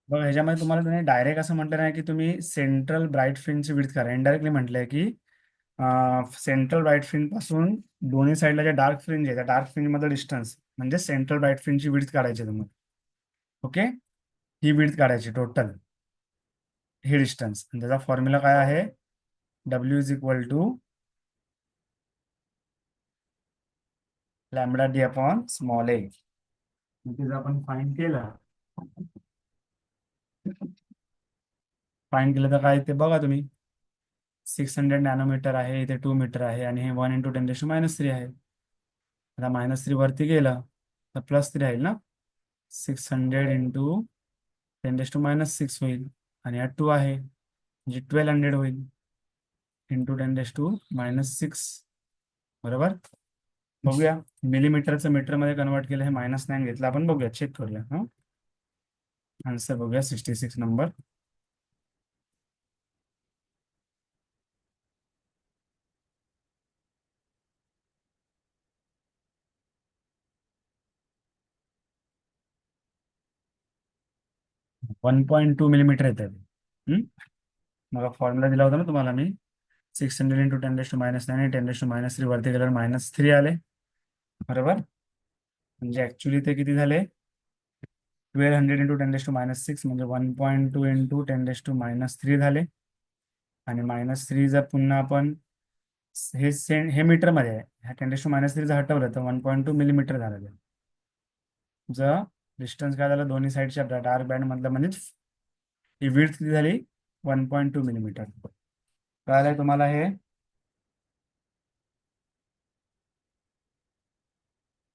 बघा ह्याच्यामध्ये तुम्हाला त्याने डायरेक्ट असं म्हटलं नाही की तुम्ही सेंट्रल ब्राईट फ्रिंजची विड्थ करा. इनडायरेक्टली म्हटलंय की सेंट्रल ब्राईट फ्रिंज पासून दोन्ही साईडला जे डार्क फ्रिंज आहे त्या डार्क फ्रिंज मधलं डिस्टन्स म्हणजे सेंट्रल ब्राईट फ्रिंजची विड्थ काढायची तुम्हाला. ओके, ही विड्थ काढायची टोटल, ही डिस्टन्स. त्याचा फॉर्म्युला काय आहे? W is equal to lambda D upon small a. तिचं आपण फाईन केलं, फाईन केलं तर काय ते बघा तुम्ही. 600 नॅनोमीटर आहे, इथे 2 मीटर आहे आणि हे 1 × 10⁻³ आहे. आता -3 वरती गेलं तर +3 राहील ना. 600 × 10⁻6 होईल आणि हा 2 आहे म्हणजे 1200 होईल × 10⁻6. बरोबर. बघूया मिलीमीटरचं मीटरमध्ये कन्वर्ट केलं, हे -9 घेतलं आपण. बघूया, चेक करूया. हा आन्सर बघूया, 66 नंबर. 1.2 मिलीमीटर येतं ते. मग फॉर्म्युला दिला होता ना तुम्हाला मी. 600 × 10⁻9 10⁻³ वरती गेल्यावर -3 आले. बरोबर. म्हणजे ऍक्च्युली ते किती झाले? 1200 × 10⁻6 म्हणजे 1.2 × 10⁻³ झाले. आणि -3 जर पुन्हा आपण हे मीटरमध्ये आहे, ह्या 10⁻³ जर हटवलं तर 1.2 मिलीमीटर झालं ते. जर डिस्टन्स काय झालं दोन्ही साईडच्या डार्क बँड मधलं, म्हणजे ही विड्थ किती झाली? 1.2 मिलीमीटर. कळालंय तुम्हाला हे?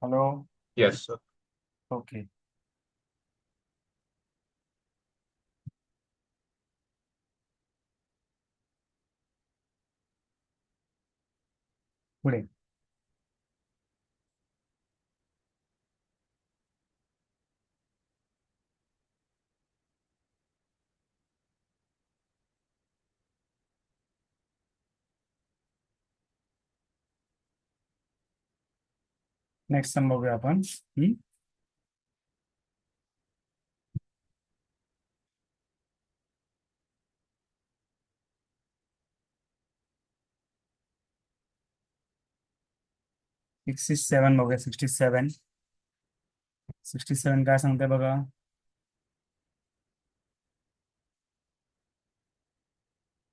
हॅलो. Yes, sir. ओके. पुढे. नेक्स्ट सम बघूया आपण. 67 बघूया. 67 काय सांगते बघा.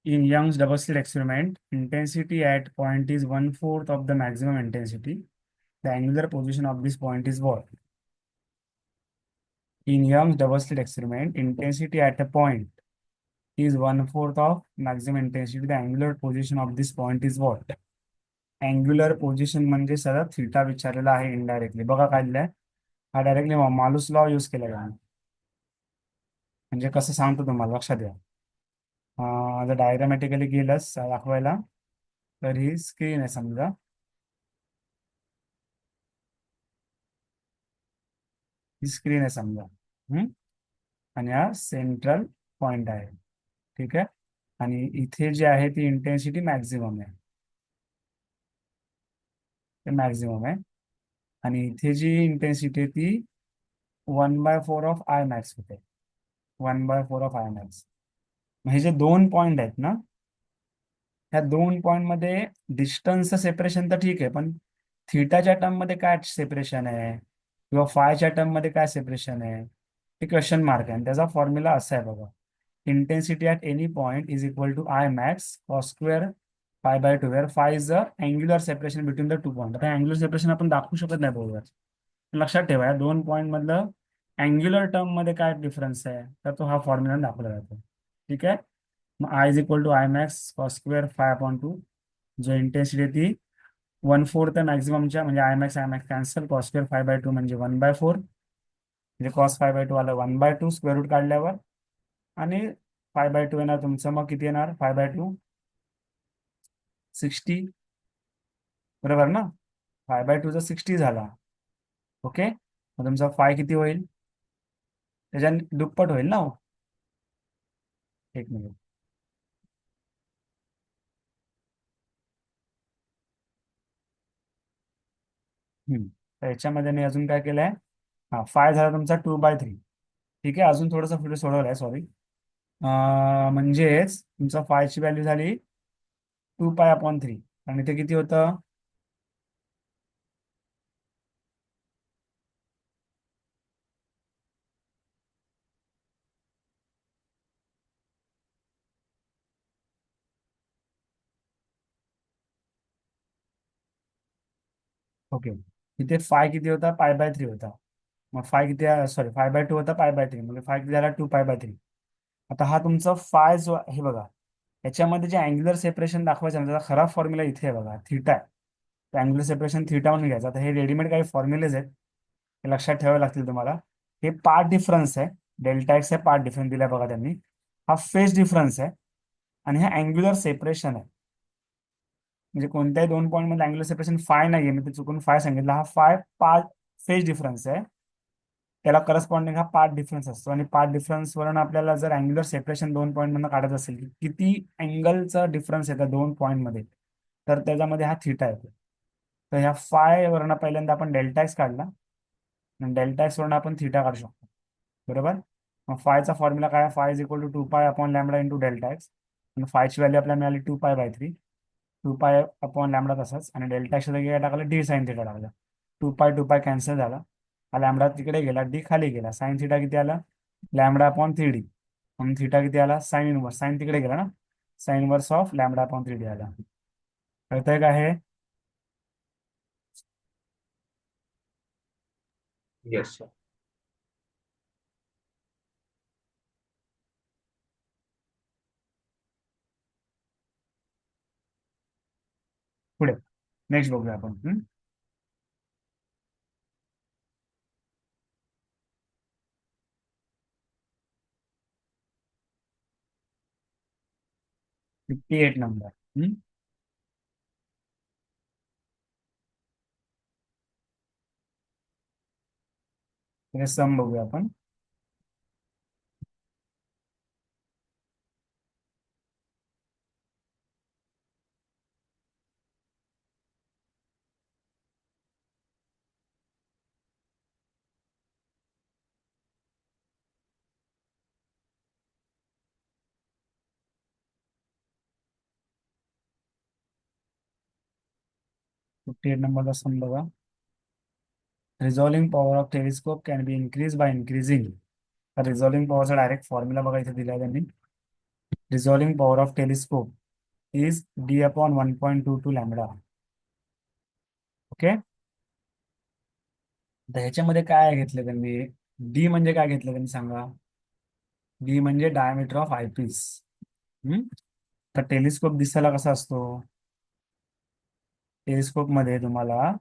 In Young's double slit experiment, intensity at point is 1/4 of the maximum intensity. The angular position of this point is what? In Young's double slit experiment, intensity at a point is 1/4 of maximum intensity. The angular position of this point is what? Angular position म्हणजे सरळ theta विचारलेला आहे indirectly. बघा काय दिलंय, हा directly Malus law use केला आहे. म्हणजे कसं सांगतो तुम्हाला, लक्षात द्या. जर डायग्रामॅटिकली गेलंस दाखवायला, तर ही स्क्रीन आहे समजा. ही स्क्रीन आहे समजा. आणि हा सेंट्रल पॉइंट आहे. ठीक आहे. आणि इथे जे आहे ती इंटेन्सिटी मॅक्झिमम आहे, ते मॅक्झिमम आहे. आणि इथे जी इंटेन्सिटी आहे ती 1/4 ऑफ आय मॅक्स होते. 1/4 ऑफ आय मॅक्स. हे जे दोन पॉइंट आहेत ना, ह्या दोन पॉइंट मध्ये डिस्टन्स सेपरेशन तर ठीक आहे, पण थिटाच्या टर्म मध्ये काय सेपरेशन आहे किंवा फायच्या टर्म मध्ये काय सेपरेशन आहे, हे क्वेश्चन मार्क आहे. आणि त्याचा फॉर्म्युला असा आहे बघा. Intensity at any point is equal to I max cos square π/2, where phi is the angular separation between the two point. आता अँग्युलर सेपरेशन आपण दाखवू शकत नाही बरोबर. लक्षात ठेवा, या दोन पॉइंट मधलं अँग्युलर टर्म मध्ये काय डिफरन्स आहे, तर तो हा फॉर्म्युला दाखवला जातो. ठीक आहे. मग I is equal to I max cos square φ/2. जो इंटेन्सिटी ती 1/4 मॅक्झिममच्या, म्हणजे I max cancel, cos square φ/2 म्हणजे 1/4. म्हणजे कॉस φ/2 आलं 1/2 स्क्वेअर रूट काढल्यावर. आणि φ/2 येणार तुमचं, मग किती येणार φ/2? 60. बरोबर ना. φ/2 जर 60 झाला, ओके, मग तुमचा फाय किती होईल? त्याच्या दुप्पट होईल ना हो. एक मिनिट. तर याच्यामध्ये मी अजून काय केलंय, हा फाय झाला तुमचा 2/3. ठीक आहे, अजून थोडंसं पुढे सोडवलं आहे, सॉरी. म्हणजेच तुमचा फायची व्हॅल्यू झाली 2π/3. आणि ते किती होतं? ओके. इथे फाय किती होता? π/3 होता. मग फाय किती, सॉरी, 5/2 होता, π/3, म्हणजे फाय किती झाला? 2π/3. आता हा तुमचा फाय जो हे बघा, याच्यामध्ये जे अँग्युलर सेपरेशन दाखवायचं ना, त्याचा खरा फॉर्म्युला इथे आहे बघा, थिटा आहे. अँग्युलर सेपरेशन थिटा म्हणून घ्यायचं. आता हे रेडीमेड काही फॉर्म्युलेज आहेत, हे लक्षात ठेवावे लागतील तुम्हाला. हे पार्ट डिफरन्स आहे, डेल्टा एक्स आहे, पार्ट डिफरन्स दिलाय बघा त्यांनी. हा फेज डिफरन्स आहे, आणि हा अँग्युलर सेपरेशन आहे. म्हणजे कोणत्याही दोन पॉईंट मध्ये अँग्युलर सेपरेशन फाय नाहीये, मी ते चुकून फाय सांगितलं. हा फाय पार्ट फेज डिफरन्स आहे, त्याला करस्पॉन्डिंग हा पार्ट डिफरन्स असतो. आणि पार्ट डिफरन्स वरून आपल्याला जर अँग्युलर सेपरेशन दोन पॉईंट मधून काढायचं असेल की किती अँगलचा डिफरन्स येतो दोन पॉईंट मध्ये, तर त्याच्यामध्ये हा थिटा येतो. तर ह्या फाय वरून पहिल्यांदा आपण डेल्टा एक्स काढला, आणि डेल्टा एक्स वरून आपण थिटा काढू शकतो. बरोबर. मग फायचा फॉर्म्युला काय? Phi is equal to 2π/λ into delta x. आणि फायची व्हॅल्यू आपल्याला मिळाली 2π/3. 2π/λ तसंच, आणि डेल्टा एक्स काय टाकलं? डी साईन थिटा टाकलं. 2π कॅन्सल झाला, हा लॅमडा तिकडे गेला, डी खाली गेला. साईन थिटा किती आला? λ/3d. म्हणून थिटा किती आला? साईन इनवर्स, साईन तिकडे गेला ना, साईन इनवर्स ऑफ λ/3d आला. कळतंय का हे? Yes sir. पुढे नेक्स्ट बघूया आपण. 58 नंबर. हे सम बघूया आपण. फिफ्टी एट नंबरचा सम बघा. Resolving power of telescope can be increase by increasing. Resolving पॉवरचा डायरेक्ट फॉर्म्युला बघा इथे दिलाय त्यांनी. Resolving power of telescope is d/1.22 lambda. Okay. तर ह्याच्यामध्ये काय घेतलं त्यांनी? डी म्हणजे काय घेतलं त्यांनी सांगा? डी म्हणजे डायमीटर ऑफ आयपीस. तर टेलिस्कोप दिसायला कसा असतो? टेलिस्कोप मध्ये तुम्हाला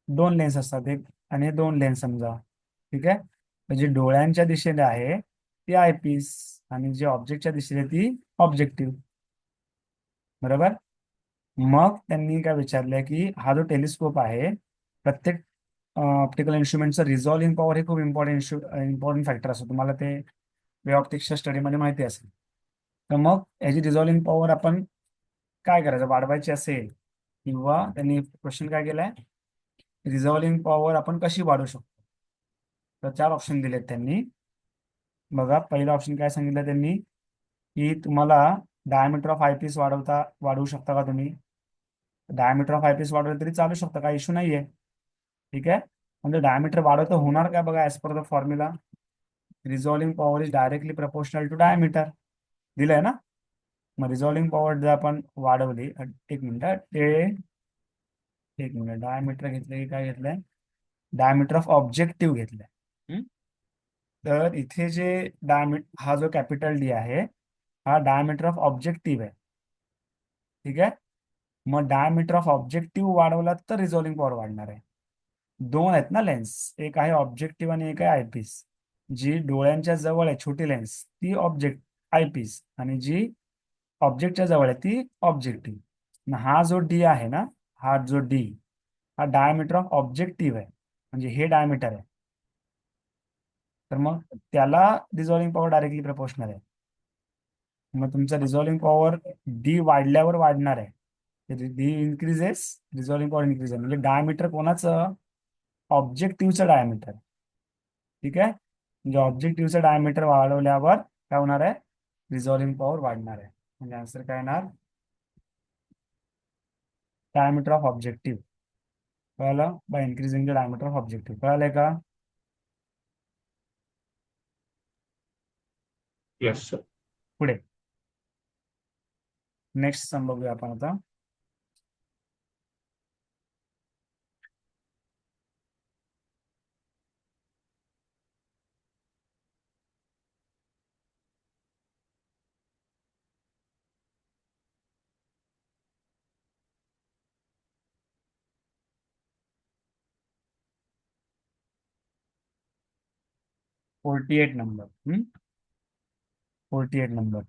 दोन लेन्स असतात, एक आणि दोन लेन्स समजा. ठीक आहे. म्हणजे डोळ्यांच्या दिशेने आहे ती आयपीस, आणि जे ऑब्जेक्टच्या दिशेने ती ऑब्जेक्टिव्ह. बरोबर. मग त्यांनी काय विचारलंय की हा जो टेलिस्कोप आहे, प्रत्येक ऑप्टिकल इन्स्ट्रुमेंटचं रिझॉल्विंग पॉवर हे खूप इम्पॉर्टंट फॅक्टर असतो. तुम्हाला ते वे ऑप्टिक्सच्या स्टडीमध्ये माहिती असेल. तर मग याची रिझॉल्विंग पॉवर आपण काय करायचं? वाढवायची असेल, किंवा त्यांनी क्वेश्चन काय केलाय, रिझॉल्विंग पॉवर आपण कशी वाढवू शकतो? तर चार ऑप्शन दिलेत त्यांनी. बघा, पहिला ऑप्शन काय सांगितलं त्यांनी, की तुम्हाला डायमीटर ऑफ आयपीस वाढवू शकता का तुम्ही? डायमीटर ऑफ आयपीस वाढवलं तरी चालू शकतं, काही इश्यू नाहीये. ठीक आहे. म्हणजे डायमीटर वाढवतं होणार काय बघा, as per the formula, resolving power is directly proportional to diameter. दिलंय ना. मग रिझॉल्विंग पॉवर जर आपण वाढवली, एक मिनिट, डायमीटर घेतलं की काय घेतलंय? डायमीटर ऑफ ऑब्जेक्टिव्ह घेतलंय. हम्म? तर इथे जे हा जो कॅपिटल डी आहे, हा डायमीटर ऑफ ऑब्जेक्टिव्ह आहे. ठीक आहे. मग डायमीटर ऑफ ऑब्जेक्टिव्ह वाढवला तर रिझॉल्विंग पॉवर वाढणार आहे. दोन आहेत ना लेन्स, एक आहे ऑब्जेक्टिव्ह आणि एक आहे आयपीस. जी डोळ्यांच्या जवळ आहे छोटी लेन्स ती आयपीस, आणि जी ऑब्जेक्टच्या जवळ आहे ती ऑब्जेक्टिव्ह. हा जो डी आहे ना, हा जो डी, हा डायमीटर ऑफ ऑब्जेक्टिव्ह आहे, म्हणजे हे डायमीटर आहे. तर मग त्याला रिझॉल्विंग पॉवर डायरेक्टली प्रपोर्शनल आहे. मग तुमचा रिझॉल्विंग पॉवर डी वाढल्यावर वाढणार आहे. डी इन्क्रीजेस, रिझॉल्विंग पॉवर इन्क्रीज, म्हणजे डायमीटर कोणाचं? ऑब्जेक्टिव्हचं डायमीटर. ठीक आहे. म्हणजे ऑब्जेक्टिव्हचं डायमीटर वाढवल्यावर काय होणार आहे, रिझॉल्विंग पॉवर वाढणार आहे. म्हणजे आन्सर काय येणार, डायमीटर ऑफ ऑब्जेक्टिव्ह. कळलं, by increasing the diameter of objective. कळालंय का? Yes sir. पुढे नेक्स्ट सम बघूया आपण आता. Forty eight number. 48 नंबर.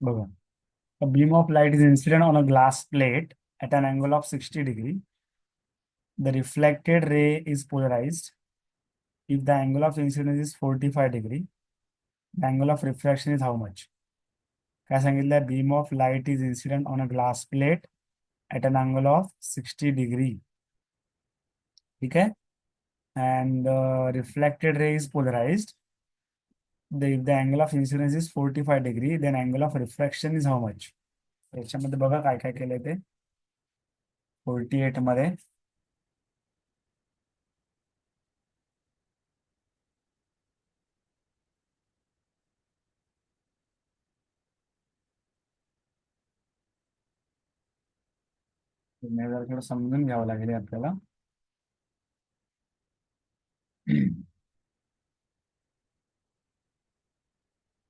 बघा, a beam of light is incident on a glass plate at an angle of 60 degree. The reflected ray is polarized. If the angle of incidence is 45 degree, the angle of refraction is how much? काय सांगितलं, beam of light is incident on a glass plate at an angle of 60 degree. ठीक आहे. And reflected ray is polarised. If the angle of incidence is 45 degree, then angle of refraction is how much? याच्यामध्ये बघा काय काय केलंय ते 48 मध्ये. जरा थोडं समजून घ्यावं लागेल हे आपल्याला.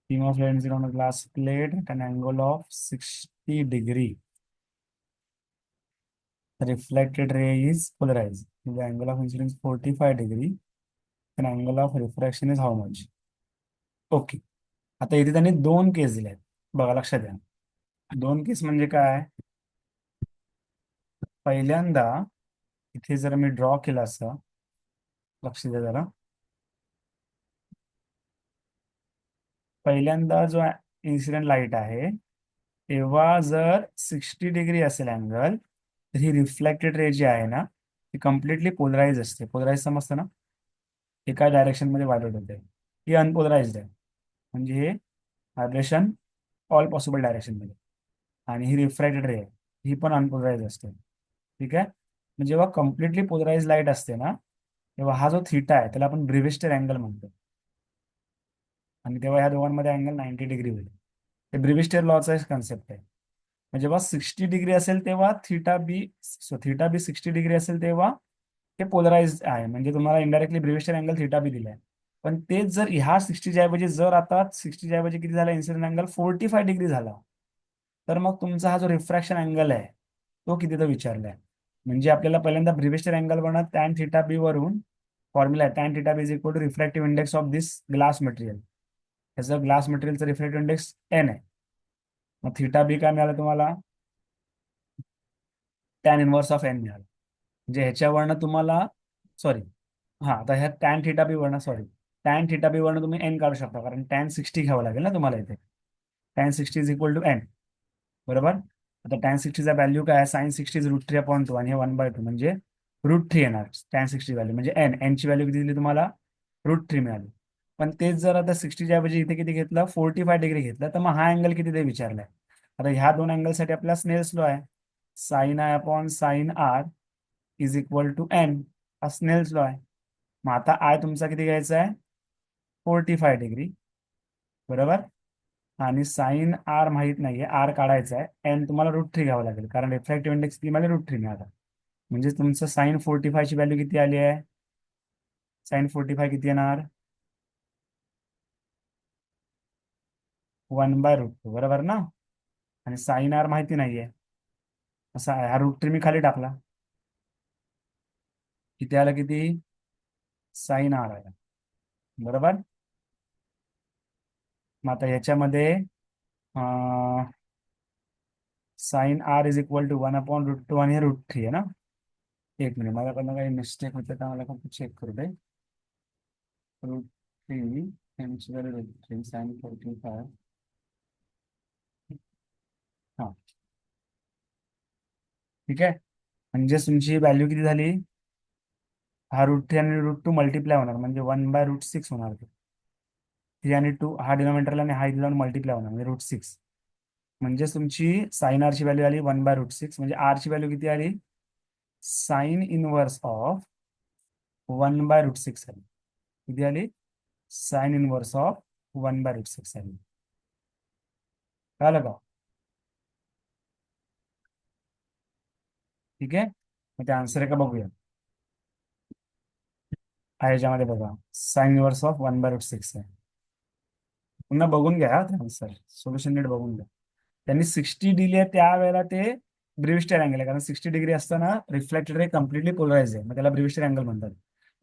Beam of light is on a glass plate at an angle of 60 degree. The reflected ray is polarized. If the angle of incidence is 45 degree, then angle of refraction is how much? Okay. आता इथे त्यांनी दोन केस दिले आहेत, बघा लक्षात द्या. दोन केस म्हणजे काय, पहिल्यांदा इथे जर मी ड्रॉ केलं असं, लक्ष द्या जरा. पहिल्यांदा जो इन्सिडेंट लाईट आहे तेव्हा जर 60 डिग्री असेल अँगल, तर ही रिफ्लेक्टेड रे जी आहे ना ती कम्प्लिटली पोलराइज असते. पोलराइज समजतं ना, एका डायरेक्शन मध्ये व्हायब्रेट होते. ही अनपोलराइज्ड आहे, म्हणजे हे व्हायब्रेशन ऑल पॉसिबल डायरेक्शन मध्ये. आणि ही रिफ्रॅक्टेड रे आहे, ही पण अनपोलराइज असते. ठीक आहे. म्हणजे जेव्हा कम्प्लिटली पोलराइज लाईट असते ना, तेव्हा हा जो थीटा आहे त्याला आपण ब्रिव्हेस्टर अँगल म्हणतो. आणि तेव्हा ह्या दोघांमध्ये अँगल 90 डिग्री होईल. ते ब्रिव्हेस्टर लॉचा कन्सेप्ट आहे. म्हणजे जेव्हा 60 डिग्री असेल तेव्हा थीटा बी 60 डिग्री असेल तेव्हा हे पोलराइज आहे. म्हणजे तुम्हाला इनडायरेक्टली ब्रिव्हेस्टर अँगल थीटा बी दिलाय. पण तेच जर ह्या 60च्या ऐवजी जर आता 60च्या ऐवजी किती झाला, इन्सिडेंट अँगल 45 डिग्री झाला, तर मग तुमचा हा जो रिफ्रॅक्शन अँगल आहे तो किती तो विचारलाय. म्हणजे आपल्याला पहिल्यांदा ब्रिव्हेस्टर अँगल बनत टॅन थीटा बी वरून फॉर्म्युला आहे, tan theta B is equal to refractive index of this glass material. ह्याचं ग्लास मटेरियलचं रिफ्रॅक्टिव्ह इंडेक्स एन आहे. मग थीटा बी काय मिळालं तुम्हाला, टॅन इनवर्स ऑफ एन मिळालं. म्हणजे ह्याच्यावरनं तुम्हाला, सॉरी, हा आता ह्या टॅन थिटा बी वरनं, सॉरी, टॅन थिटा बी वरनं तुम्ही एन काढू शकता, कारण टॅन 60 घ्यावं लागेल ना तुम्हाला इथे. Tan 60 is equal to N, बरोबर. आता टॅन 60चा व्हॅल्यू काय आहे, साइन 60 इज √3/2 आणि हे 1/2 म्हणजे √3 येणार टॅन 60 व्हॅल्यू. म्हणजे एनची व्हॅल्यू किती दिली तुम्हाला, √3 मिळाली. पण तेच जर आता 60च्या ऐवजी इथे किती घेतलं, 45 डिग्री घेतलं, तर मग हा अँगल किती ते विचारलाय. आता ह्या दोन अँगलसाठी आपला स्नेल्स लॉ आहे, sine I upon sine R is equal to N. हा स्नेल्स लॉ आहे. मग आता आय तुमचा किती घ्यायचा आहे, 45 डिग्री, बरोबर. आणि साइन आर माहित नाहीये, आर काढायचा आहे, एन तुम्हाला √3 घ्यावं लागेल, कारण रिफ्रॅक्टिव्ह इंडेक्स किती मला √3 मिळाला. म्हणजे तुमचं साइन 45 ची व्हॅल्यू किती आली आहे, साइन 45 किती येणार, 1/√2, बरोबर ना. आणि साइन आर माहिती नाहीये, असा हा √3 मी खाली टाकला, किती आला, किती, साइन आर आला, बरोबर. मग आता ह्याच्यामध्ये sine R is equal to 1/√2 आणि हे √3 आहे ना. एक मिनिट, माझ्याकडनं काही मिस्टेक होते का मला चेक करू दे. √3 यांची व्हॅल्यू भेटली sin 45. हा, ठीक आहे. म्हणजे तुमची व्हॅल्यू किती झाली? हा √3 आणि √2 मल्टिप्लाय होणार म्हणजे 1/√6 होणार. 3 आणि 2 हा डिनॉमिनेटरला आणि हा इथं मल्टिप्लाय होणार म्हणजे √6. म्हणजे तुमची साइन आरची व्हॅल्यू आली 1/√6. म्हणजे आरची व्हॅल्यू किती आली? साइन इनव्हर्स ऑफ 1/√6 आली. किती आली? साइन इनव्हर्स ऑफ 1/√6 आली. कळलं का? ठीक आहे. मग ते आन्सर आहे का बघूया. ह्याच्यामध्ये बघा, साइन इनव्हर्स ऑफ 1/√6 आहे. पुन्हा बघून घ्या आन्सर, सोल्युशन नीट बघून घ्या. त्यांनी 60 दिली त्यावेळेला ते ब्रेविस्टर अँगल आहे, कारण 60 डिग्री असताना रिफ्लेक्टेड रे कम्प्लिटली पोलराइज आहे, मग त्याला ब्रेविस्टर अँगल म्हणतात.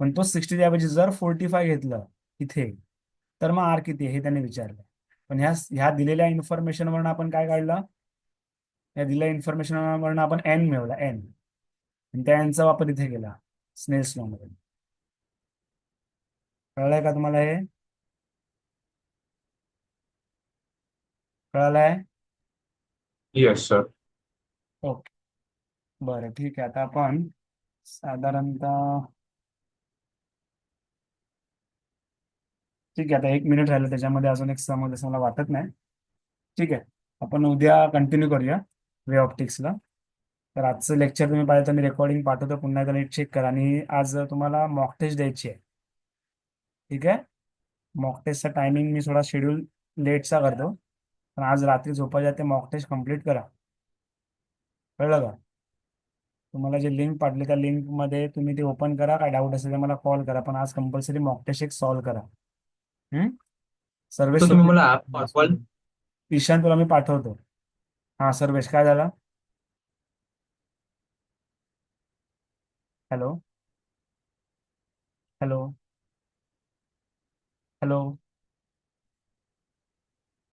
पण तो 60 ऐवजी जर 45 घेतलं इथे, तर मग आर किती आहे हे त्यांनी विचारलं. पण ह्या दिलेल्या इन्फॉर्मेशन वरून आपण काय काढलं? या दिलेल्या इन्फॉर्मेशन वरून आपण एन मिळवला, एन. आणि त्या एनचा वापर इथे केला स्नेल्स लॉ मध्ये. कळलंय का तुम्हाला हे? कळलंय? Yes sir. ओके, बरं ठीक आहे. आता आपण साधारणतः, ठीक आहे, आता 1 मिनिट राहिलं, त्याच्यामध्ये अजून एक समज असं मला वाटत नाही. ठीक आहे, आपण उद्या कंटिन्यू करूया वे ऑप्टिक्सला. तर आजचं लेक्चर तुम्ही पाहिलं तर मी रेकॉर्डिंग पाठवतो, पुन्हा एकदा नीट चेक करा. आणि आज तुम्हाला मॉक टेस्ट द्यायची आहे. ठीक आहे. मॉक टेस्टचा टायमिंग मी थोडा शेड्यूल लेटचा करतो, पण आज रात्री झोपायच्या ते मॉक टेस्ट कम्प्लीट करा. कळलं का? तुम्हाला जे लिंक पाठवली त्या लिंकमध्ये तुम्ही ते ओपन करा. काय डाऊट असेल तर मला कॉल करा, पण आज कंपल्सरी मॉक टेस्ट एक सॉल्व्ह करा. हम्म? सर्वेश तर तुम्ही सोबत. मला ऍप पाठवाल? ईशान तुला मी पाठवतो. हा सर्वेश, काय झाला? हॅलो. हॅलो. हॅलो.